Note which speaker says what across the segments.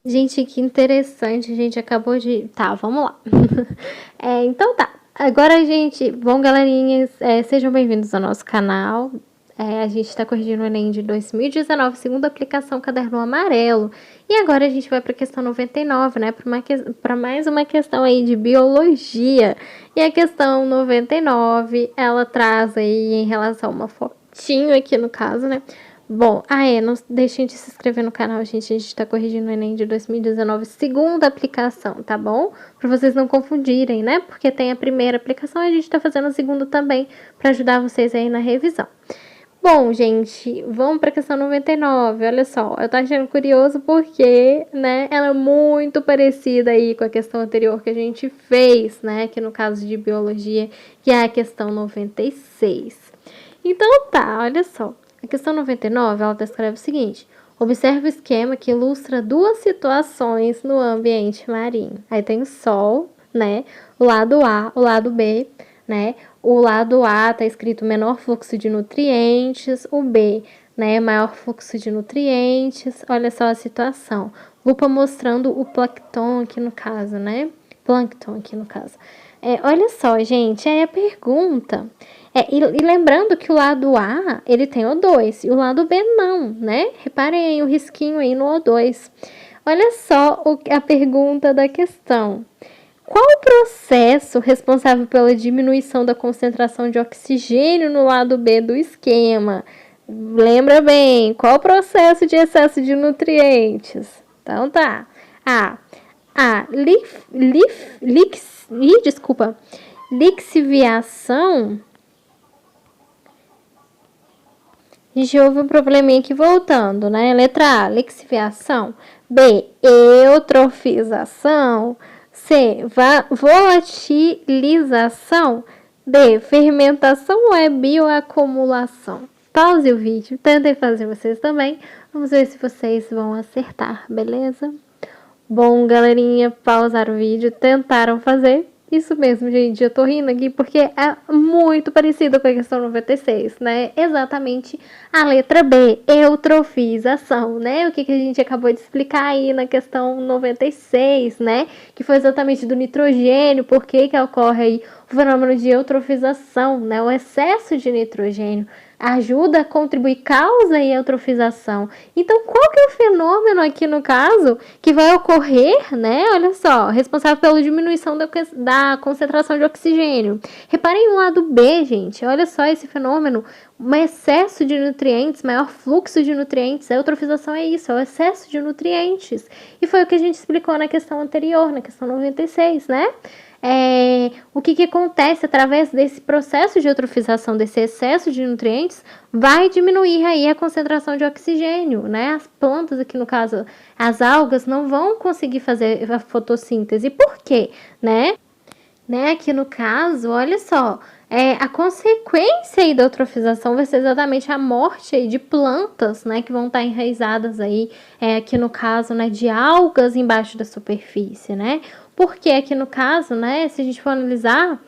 Speaker 1: Gente, que interessante, a gente acabou de... Tá, vamos lá. Então tá, agora gente... Bom, galerinhas, sejam bem-vindos ao nosso canal. A gente tá corrigindo o Enem de 2019, segunda aplicação Caderno Amarelo. E agora a gente vai pra questão 99, né? Pra mais uma questão aí de biologia. E a questão 99, ela traz aí em relação a uma fotinho aqui no caso, né? Bom, não deixem de se inscrever no canal, gente. A gente tá corrigindo o Enem de 2019, segunda aplicação, tá bom? Pra vocês não confundirem, né? Porque tem a primeira aplicação e a gente tá fazendo a segunda também, pra ajudar vocês aí na revisão. Bom, gente, vamos pra questão 99. Olha só, eu tô achando curioso porque, né, ela é muito parecida aí com a questão anterior que a gente fez, né? Que no caso de biologia, que é a questão 96. Então tá, olha só. A questão 99, ela descreve o seguinte: observe o esquema que ilustra duas situações no ambiente marinho. Aí tem o Sol, né? O lado A, o lado B, né? O lado A está escrito menor fluxo de nutrientes, o B, né? Maior fluxo de nutrientes. Olha só a situação. Lupa mostrando o plancton aqui no caso, né? Plâncton aqui no caso. Olha só, gente, aí a pergunta... E lembrando que o lado A, ele tem O2 e o lado B não, né? Reparem aí o risquinho aí no O2. Olha só a pergunta da questão. Qual o processo responsável pela diminuição da concentração de oxigênio no lado B do esquema? Lembra bem, qual o processo de excesso de nutrientes? Então tá. Lixiviação. A gente houve um probleminha aqui voltando, né? Letra A, lixiviação. B, eutrofização. C, volatilização. D, fermentação ou é bioacumulação? Pause o vídeo, tentem fazer vocês também. Vamos ver se vocês vão acertar, beleza? Bom, galerinha, pausaram o vídeo, tentaram fazer. Isso mesmo, gente, eu tô rindo aqui porque é muito parecido com a questão 96, né? Exatamente a letra B, eutrofização, né? O que a gente acabou de explicar aí na questão 96, né? Que foi exatamente do nitrogênio, por que ocorre aí o fenômeno de eutrofização, né? O excesso de nitrogênio ajuda a contribuir, causa a eutrofização. Então, qual que é o fenômeno aqui no caso que vai ocorrer, né? Olha só, responsável pela diminuição da concentração de oxigênio. Reparem no lado B, gente. Olha só esse fenômeno. Um excesso de nutrientes, maior fluxo de nutrientes. A eutrofização é isso, é o excesso de nutrientes. E foi o que a gente explicou na questão anterior, na questão 96, né? O que acontece através desse processo de eutrofização, desse excesso de nutrientes, vai diminuir aí a concentração de oxigênio, né? As plantas, aqui no caso, as algas, não vão conseguir fazer a fotossíntese. Por quê? Né? Aqui no caso, olha só, a consequência aí da eutrofização vai ser exatamente a morte aí de plantas, né, que vão estar enraizadas aí, aqui no caso, né, de algas embaixo da superfície, né? Porque aqui no caso, né, se a gente for analisar,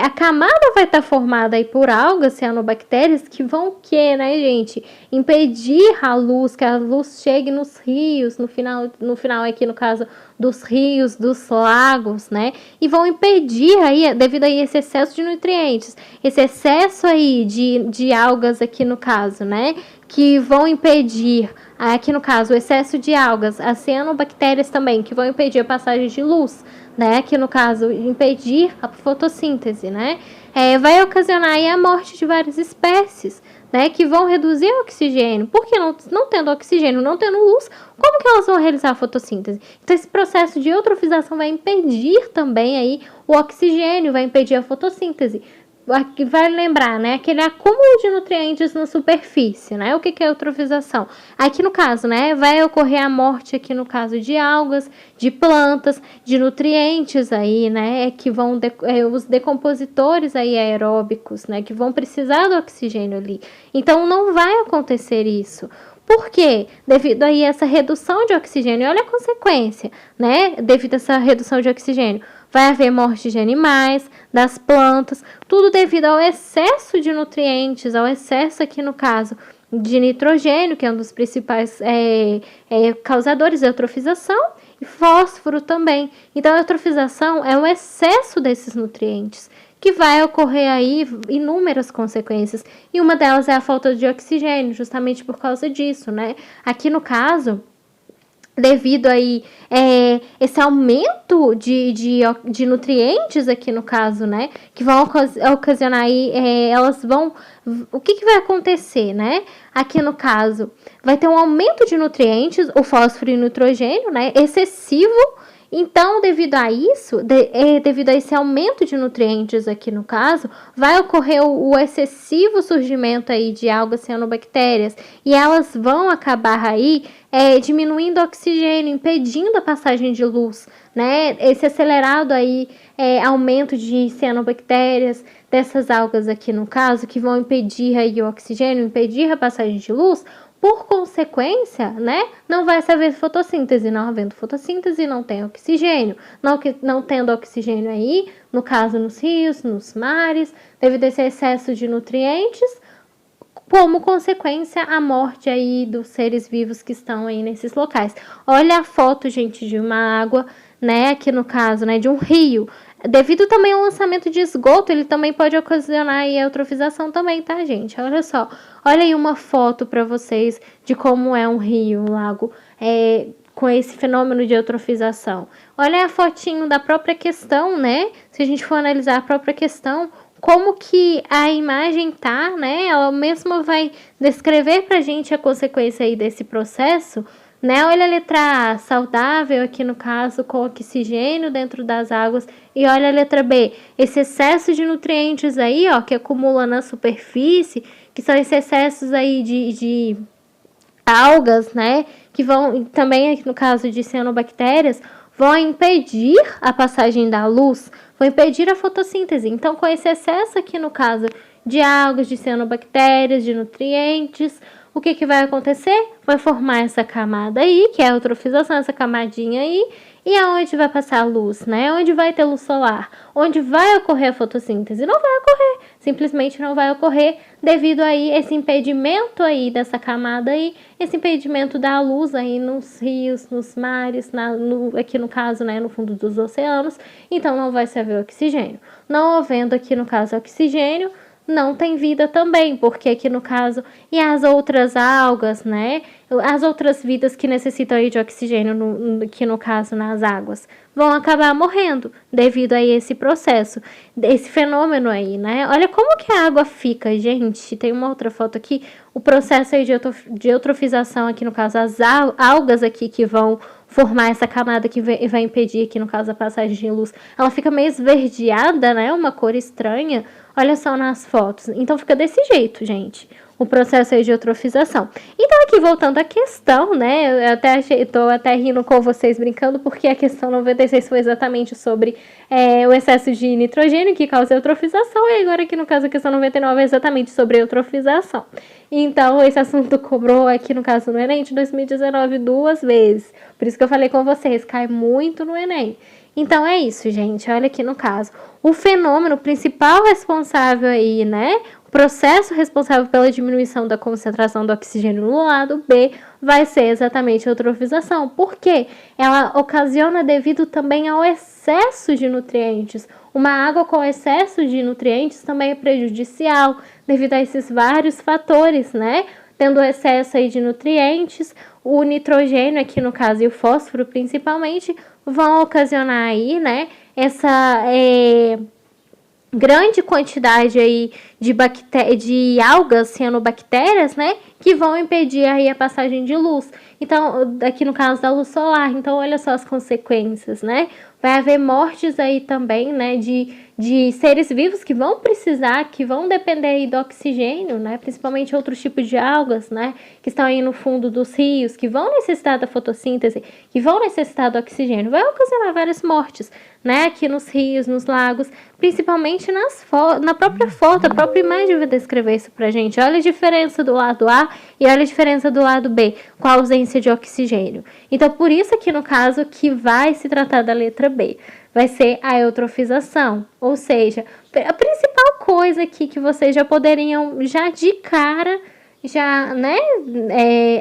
Speaker 1: a camada vai estar formada aí por algas, cianobactérias, que vão né, gente, impedir a luz, que a luz chegue nos rios, no final aqui no caso dos rios, dos lagos, né, e vão impedir aí, devido a esse excesso de nutrientes, esse excesso aí de algas aqui no caso, né, que vão impedir, aqui no caso, o excesso de algas, as cianobactérias também, que vão impedir a passagem de luz, né, que no caso, impedir a fotossíntese, né, vai ocasionar aí a morte de várias espécies, né, que vão reduzir o oxigênio, porque não tendo oxigênio, não tendo luz, como que elas vão realizar a fotossíntese? Então, esse processo de eutrofização vai impedir também aí o oxigênio, vai impedir a fotossíntese. Vai lembrar, né, aquele acúmulo de nutrientes na superfície, né, o que é eutrofização? Aqui no caso, né, vai ocorrer a morte aqui no caso de algas, de plantas, de nutrientes aí, né, que vão, os decompositores aí aeróbicos, né, que vão precisar do oxigênio ali. Então, não vai acontecer isso. Por quê? Devido aí a essa redução de oxigênio, olha a consequência, né, devido a essa redução de oxigênio. Vai haver morte de animais, das plantas, tudo devido ao excesso de nutrientes, ao excesso aqui no caso de nitrogênio, que é um dos principais causadores de eutrofização, e fósforo também. Então, a eutrofização é o excesso desses nutrientes, que vai ocorrer aí inúmeras consequências. E uma delas é a falta de oxigênio, justamente por causa disso, né? Aqui no caso, devido aí esse aumento de nutrientes aqui no caso, né, que vão ocasionar aí, elas vão, o que vai acontecer, né, aqui no caso, vai ter um aumento de nutrientes, o fósforo e o nitrogênio, né, excessivo. Então, devido a isso, devido a esse aumento de nutrientes aqui no caso, vai ocorrer o excessivo surgimento aí de algas cianobactérias, e elas vão acabar aí diminuindo o oxigênio, impedindo a passagem de luz, né? Esse acelerado aí aumento de cianobactérias dessas algas aqui no caso, que vão impedir aí o oxigênio, impedir a passagem de luz. Por consequência, né, não vai haver fotossíntese. Não havendo fotossíntese, não tem oxigênio. Não tendo oxigênio aí, no caso nos rios, nos mares, devido a esse excesso de nutrientes, como consequência, a morte aí dos seres vivos que estão aí nesses locais. Olha a foto, gente, de uma água, né, aqui no caso, né, de um rio. Devido também ao lançamento de esgoto, ele também pode ocasionar aí a eutrofização também, tá, gente? Olha só. Olha aí uma foto para vocês de como é um rio, um lago, com esse fenômeno de eutrofização. Olha a fotinho da própria questão, né? Se a gente for analisar a própria questão, como que a imagem tá, né? Ela mesma vai descrever pra gente a consequência aí desse processo, né? Olha a letra A, saudável aqui no caso, com oxigênio dentro das águas. E olha a letra B, esse excesso de nutrientes aí, ó, que acumula na superfície, que são esses excessos aí de algas, né? Que vão, também aqui no caso de cianobactérias, vão impedir a passagem da luz, vão impedir a fotossíntese. Então, com esse excesso aqui no caso de algas, de cianobactérias, de nutrientes, o que vai acontecer? Vai formar essa camada aí, que é a eutrofização, essa camadinha aí, e aonde vai passar a luz, né? Onde vai ter luz solar? Onde vai ocorrer a fotossíntese? Não vai ocorrer, simplesmente não vai ocorrer devido aí esse impedimento aí dessa camada aí, esse impedimento da luz aí nos rios, nos mares, aqui no caso, né, no fundo dos oceanos. Então não vai se haver oxigênio. Não havendo aqui no caso oxigênio, não tem vida também, porque aqui no caso, e as outras algas, né, as outras vidas que necessitam aí de oxigênio, aqui no caso nas águas, vão acabar morrendo devido a esse processo, esse fenômeno aí, né. Olha como que a água fica, gente, tem uma outra foto aqui, o processo aí de eutrofização aqui no caso, as algas aqui que vão formar essa camada que vai impedir aqui no caso a passagem de luz, ela fica meio esverdeada, né, uma cor estranha. Olha só nas fotos. Então, fica desse jeito, gente, o processo aí de eutrofização. Então, aqui voltando à questão, né, tô até rindo com vocês, brincando, porque a questão 96 foi exatamente sobre o excesso de nitrogênio que causa eutrofização, e agora aqui no caso a questão 99 é exatamente sobre eutrofização. Então, esse assunto cobrou aqui no caso no Enem de 2019 2 vezes. Por isso que eu falei com vocês, cai muito no Enem. Então, é isso, gente. Olha aqui no caso. O fenômeno principal responsável aí, né? O processo responsável pela diminuição da concentração do oxigênio no lado B vai ser exatamente a eutrofização. Por quê? Ela ocasiona devido também ao excesso de nutrientes. Uma água com excesso de nutrientes também é prejudicial devido a esses vários fatores, né? Tendo excesso aí de nutrientes, o nitrogênio aqui no caso e o fósforo principalmente vão ocasionar aí, né, essa grande quantidade aí de algas cianobactérias, né, que vão impedir aí a passagem de luz. Então, aqui no caso da luz solar, então olha só as consequências, né? Vai haver mortes aí também, né, de seres vivos que vão precisar, que vão depender aí do oxigênio, né, principalmente outros tipos de algas, né, que estão aí no fundo dos rios, que vão necessitar da fotossíntese, que vão necessitar do oxigênio. Vai ocasionar várias mortes, né, aqui nos rios, nos lagos, principalmente na própria foto, a própria imagem vai descrever isso pra gente. Olha a diferença do lado A e olha a diferença do lado B, com a ausência de oxigênio. Então, por isso aqui no caso que vai se tratar da letra B, vai ser a eutrofização, ou seja, a principal coisa aqui que vocês já poderiam, já de cara, já, né,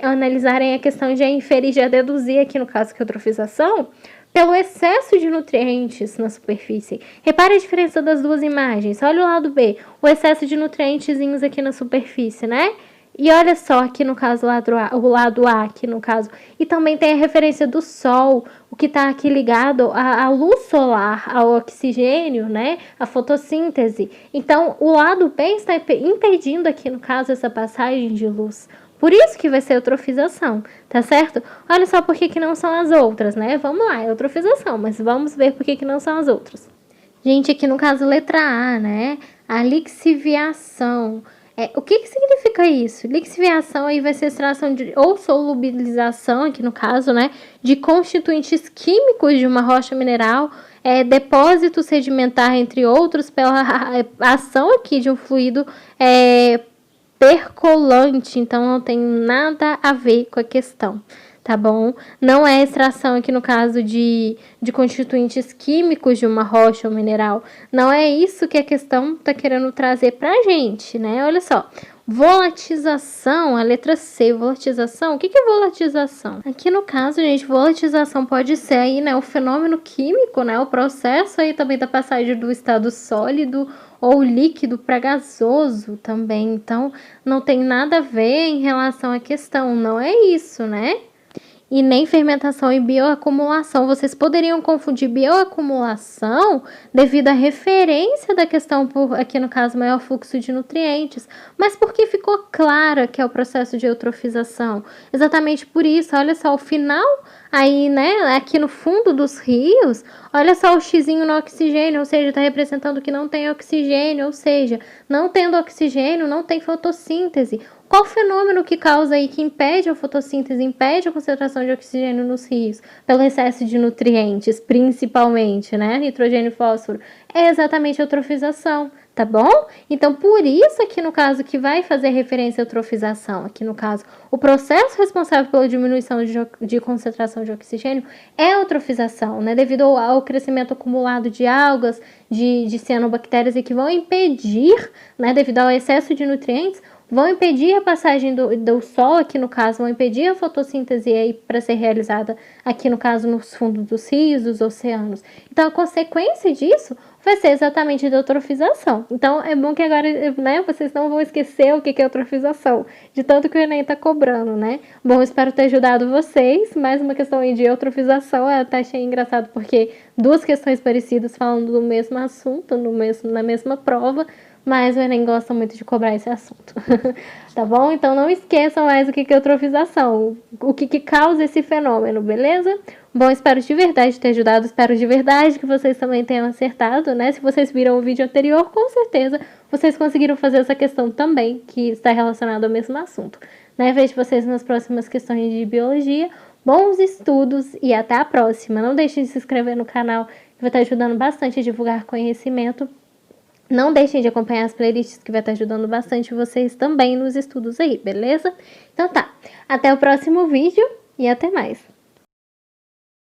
Speaker 1: analisarem a questão de inferir, já deduzir aqui no caso que é eutrofização, pelo excesso de nutrientes na superfície. Repare a diferença das duas imagens. Olha o lado B, o excesso de nutrientezinhos aqui na superfície, né? E olha só aqui no caso o lado A aqui no caso. E também tem a referência do Sol, o que está aqui ligado à luz solar, ao oxigênio, né? A fotossíntese. Então, o lado B está impedindo aqui no caso essa passagem de luz. Por isso que vai ser eutrofização, tá certo? Olha só por que não são as outras, né? Vamos lá, eutrofização, mas vamos ver por que não são as outras. Gente, aqui no caso letra A, né? A lixiviação. O que significa isso? Lixiviação aí vai ser extração ou solubilização, aqui no caso, né? De constituintes químicos de uma rocha mineral, depósito sedimentar, entre outros, pela ação aqui de um fluido percolante, então não tem nada a ver com a questão, tá bom? Não é extração aqui no caso de constituintes químicos de uma rocha ou mineral. Não é isso que a questão tá querendo trazer pra gente, né? Olha só. Volatização, a letra C, volatização. O que é volatização? Aqui no caso, gente, volatização pode ser aí, né, o fenômeno químico, né, o processo aí também da passagem do estado sólido ou líquido para gasoso também. Então, não tem nada a ver em relação à questão, não é isso, né? E nem fermentação e bioacumulação. Vocês poderiam confundir bioacumulação devido à referência da questão, por aqui no caso, maior fluxo de nutrientes. Mas porque ficou clara que é o processo de eutrofização? Exatamente por isso, olha só, o final aí, né, aqui no fundo dos rios, olha só o xizinho no oxigênio, ou seja, está representando que não tem oxigênio, ou seja, não tendo oxigênio, não tem fotossíntese. Qual fenômeno que causa aí, que impede a fotossíntese, impede a concentração de oxigênio nos rios? Pelo excesso de nutrientes, principalmente, né? Nitrogênio e fósforo. É exatamente a eutrofização, tá bom? Então, por isso aqui no caso que vai fazer referência à eutrofização, aqui no caso, o processo responsável pela diminuição de concentração de oxigênio é a eutrofização, né? Devido ao crescimento acumulado de algas, de cianobactérias e que vão impedir, né, devido ao excesso de nutrientes, vão impedir a passagem do sol, aqui no caso, vão impedir a fotossíntese aí para ser realizada, aqui no caso, nos fundos dos rios, dos oceanos. Então, a consequência disso vai ser exatamente a eutrofização. Então, é bom que agora, né, vocês não vão esquecer o que é eutrofização, de tanto que o Enem tá cobrando, né? Bom, espero ter ajudado vocês. Mais uma questão aí de eutrofização, eu até achei engraçado, porque duas questões parecidas falando do mesmo assunto, na mesma prova, mas o Enem gosta muito de cobrar esse assunto, tá bom? Então não esqueçam mais o que é eutrofização, o que causa esse fenômeno, beleza? Bom, espero de verdade ter ajudado, espero de verdade que vocês também tenham acertado, né? Se vocês viram o vídeo anterior, com certeza vocês conseguiram fazer essa questão também, que está relacionada ao mesmo assunto, né? Vejo vocês nas próximas questões de biologia. Bons estudos e até a próxima! Não deixem de se inscrever no canal, que vai estar ajudando bastante a divulgar conhecimento. Não deixem de acompanhar as playlists, que vai estar ajudando bastante vocês também nos estudos aí, beleza? Então tá, até o próximo vídeo e até mais!